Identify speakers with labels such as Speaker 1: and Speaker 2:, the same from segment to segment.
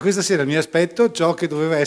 Speaker 1: Questa sera mi aspetto ciò che doveva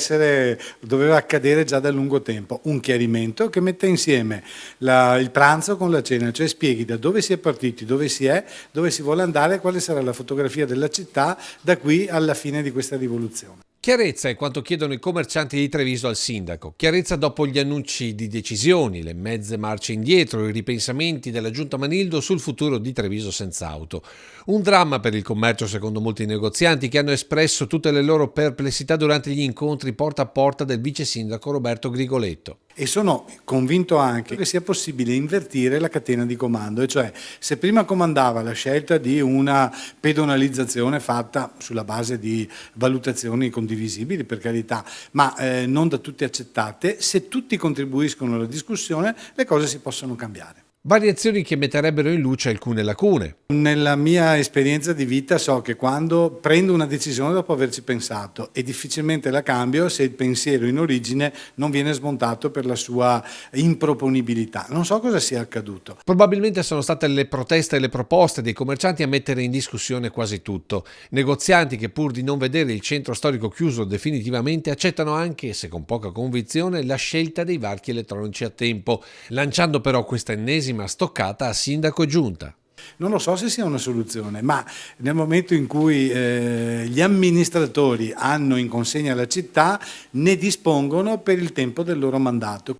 Speaker 1: accadere già da lungo tempo, un chiarimento che metta insieme il pranzo con la cena, cioè spieghi da dove si è partiti, dove si è, dove si vuole andare, quale sarà la fotografia della città da qui alla fine di questa rivoluzione.
Speaker 2: Chiarezza è quanto chiedono i commercianti di Treviso al sindaco. Chiarezza dopo gli annunci di decisioni, le mezze marce indietro, i ripensamenti della giunta Manildo sul futuro di Treviso senza auto. Un dramma per il commercio secondo molti negozianti che hanno espresso tutte le loro perplessità durante gli incontri porta a porta del vice sindaco Roberto Grigoletto.
Speaker 1: E sono convinto anche che sia possibile invertire la catena di comando, e cioè se prima comandava la scelta di una pedonalizzazione fatta sulla base di valutazioni condivisibili, per carità, ma non da tutti accettate, se tutti contribuiscono alla discussione le cose si possono cambiare.
Speaker 2: Variazioni che metterebbero in luce alcune lacune.
Speaker 1: Nella mia esperienza di vita so che quando prendo una decisione dopo averci pensato e difficilmente la cambio se il pensiero in origine non viene smontato per la sua improponibilità. Non so cosa sia accaduto.
Speaker 2: Probabilmente sono state le proteste e le proposte dei commercianti a mettere in discussione quasi tutto. Negozianti che pur di non vedere il centro storico chiuso definitivamente accettano anche, se con poca convinzione, la scelta dei varchi elettronici a tempo, lanciando però questa ennesima stoccata a sindaco e giunta.
Speaker 1: Non lo so se sia una soluzione, ma nel momento in cui gli amministratori hanno in consegna la città, ne dispongono per il tempo del loro mandato.